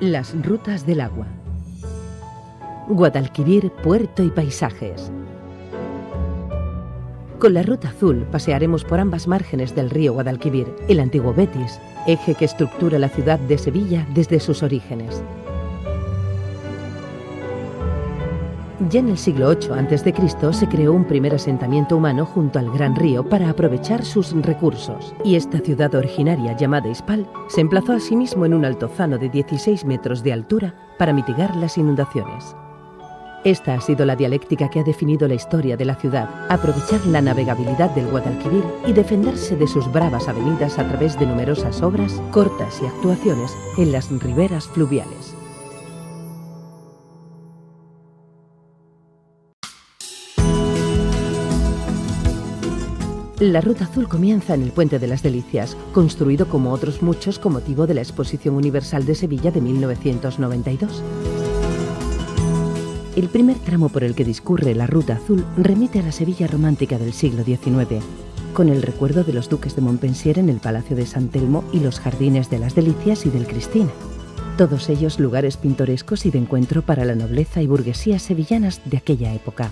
Las rutas del agua. Guadalquivir, puerto y paisajes. Con la Ruta Azul pasearemos por ambas márgenes del río Guadalquivir, el antiguo Betis, eje que estructura la ciudad de Sevilla desde sus orígenes. Ya en el siglo VIII a.C. se creó un primer asentamiento humano junto al gran río para aprovechar sus recursos, y esta ciudad originaria llamada Hispal se emplazó asimismo en un altozano de 16 metros de altura para mitigar las inundaciones. Esta ha sido la dialéctica que ha definido la historia de la ciudad: aprovechar la navegabilidad del Guadalquivir y defenderse de sus bravas avenidas a través de numerosas obras, cortas y actuaciones en las riberas fluviales. La Ruta Azul comienza en el Puente de las Delicias, construido como otros muchos con motivo de la Exposición Universal de Sevilla de 1992. El primer tramo por el que discurre la Ruta Azul remite a la Sevilla romántica del siglo XIX, con el recuerdo de los duques de Montpensier en el Palacio de San Telmo y los Jardines de las Delicias y del Cristina. Todos ellos lugares pintorescos y de encuentro para la nobleza y burguesía sevillanas de aquella época.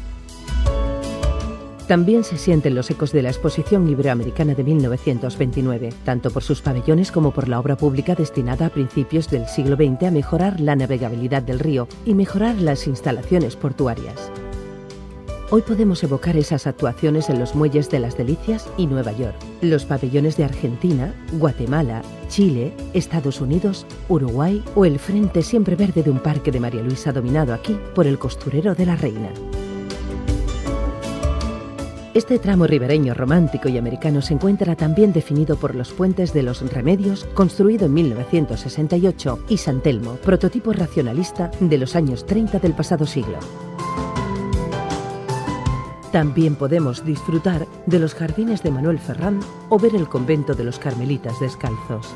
También se sienten los ecos de la Exposición Iberoamericana de 1929, tanto por sus pabellones como por la obra pública destinada a principios del siglo XX a mejorar la navegabilidad del río y mejorar las instalaciones portuarias. Hoy podemos evocar esas actuaciones en los muelles de las Delicias y Nueva York, los pabellones de Argentina, Guatemala, Chile, Estados Unidos, Uruguay o el frente siempre verde de un parque de María Luisa dominado aquí por el costurero de la Reina. Este tramo ribereño romántico y americano se encuentra también definido por los puentes de los Remedios, construido en 1968, y San Telmo, prototipo racionalista de los años 30 del pasado siglo. También podemos disfrutar de los jardines de Manuel Ferrán o ver el convento de los Carmelitas Descalzos.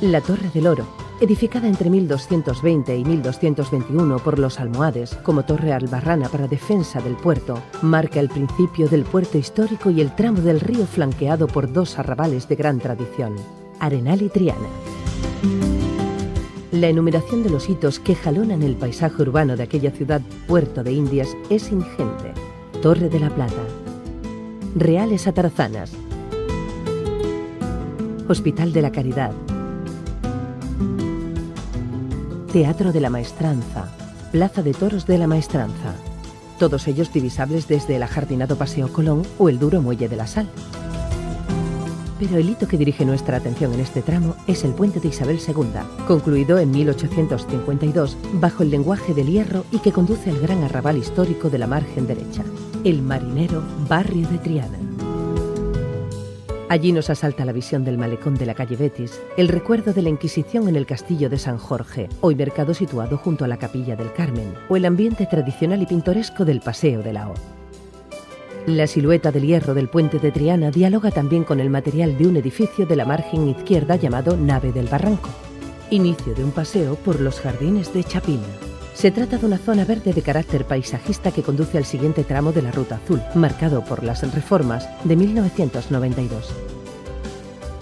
La Torre del Oro, edificada entre 1220 y 1221 por los almohades como torre albarrana para defensa del puerto, marca el principio del puerto histórico y el tramo del río flanqueado por dos arrabales de gran tradición, Arenal y Triana. La enumeración de los hitos que jalonan el paisaje urbano de aquella ciudad puerto de Indias es ingente. Torre de la Plata, Reales Atarazanas, Hospital de la Caridad, Teatro de la Maestranza, Plaza de Toros de la Maestranza, todos ellos divisables desde el ajardinado Paseo Colón o el duro Muelle de la Sal. Pero el hito que dirige nuestra atención en este tramo es el Puente de Isabel II, concluido en 1852 bajo el lenguaje del hierro y que conduce al gran arrabal histórico de la margen derecha, el marinero barrio de Triana. Allí nos asalta la visión del malecón de la calle Betis, el recuerdo de la Inquisición en el castillo de San Jorge, hoy mercado situado junto a la Capilla del Carmen, o el ambiente tradicional y pintoresco del Paseo de la O. La silueta del hierro del puente de Triana dialoga también con el material de un edificio de la margen izquierda llamado Nave del Barranco, inicio de un paseo por los jardines de Chapina. Se trata de una zona verde de carácter paisajista que conduce al siguiente tramo de la Ruta Azul, marcado por las reformas de 1992.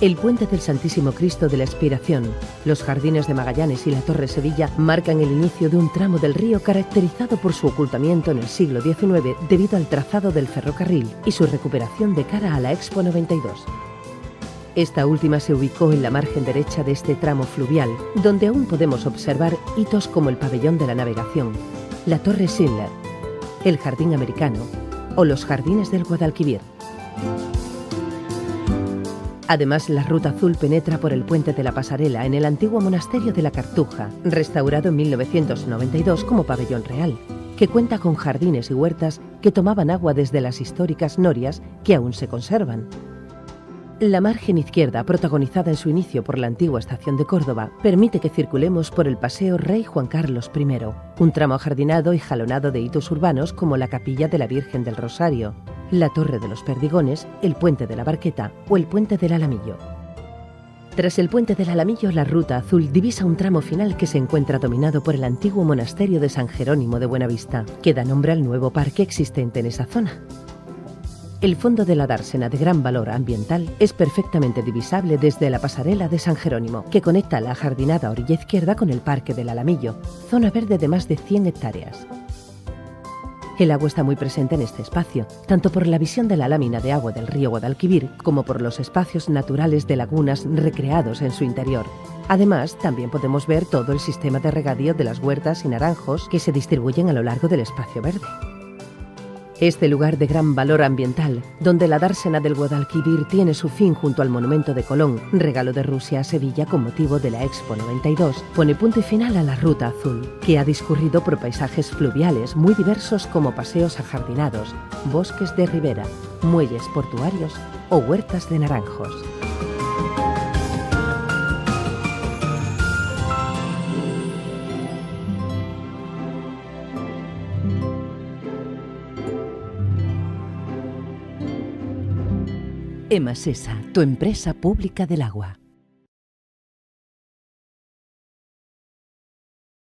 El Puente del Santísimo Cristo de la Expiración, los Jardines de Magallanes y la Torre Sevilla marcan el inicio de un tramo del río caracterizado por su ocultamiento en el siglo XIX debido al trazado del ferrocarril y su recuperación de cara a la Expo 92. Esta última se ubicó en la margen derecha de este tramo fluvial, donde aún podemos observar hitos como el Pabellón de la Navegación, la Torre Schindler, el Jardín Americano o los Jardines del Guadalquivir. Además, la Ruta Azul penetra por el Puente de la Pasarela en el antiguo monasterio de la Cartuja, restaurado en 1992 como pabellón real, que cuenta con jardines y huertas que tomaban agua desde las históricas norias que aún se conservan. La margen izquierda, protagonizada en su inicio por la antigua estación de Córdoba, permite que circulemos por el Paseo Rey Juan Carlos I, un tramo ajardinado y jalonado de hitos urbanos como la Capilla de la Virgen del Rosario, la Torre de los Perdigones, el Puente de la Barqueta o el Puente del Alamillo. Tras el Puente del Alamillo, la Ruta Azul divisa un tramo final que se encuentra dominado por el antiguo monasterio de San Jerónimo de Buenavista, que da nombre al nuevo parque existente en esa zona. El fondo de la dársena de gran valor ambiental es perfectamente divisable desde la pasarela de San Jerónimo, que conecta la ajardinada orilla izquierda con el Parque del Alamillo, zona verde de más de 100 hectáreas. El agua está muy presente en este espacio, tanto por la visión de la lámina de agua del río Guadalquivir como por los espacios naturales de lagunas recreados en su interior. Además, también podemos ver todo el sistema de regadío de las huertas y naranjos que se distribuyen a lo largo del espacio verde. Este lugar de gran valor ambiental, donde la dársena del Guadalquivir tiene su fin junto al monumento de Colón, regalo de Rusia a Sevilla con motivo de la Expo 92, pone punto y final a la Ruta Azul, que ha discurrido por paisajes fluviales muy diversos como paseos ajardinados, bosques de ribera, muelles portuarios o huertas de naranjos. Emasesa, tu empresa pública del agua.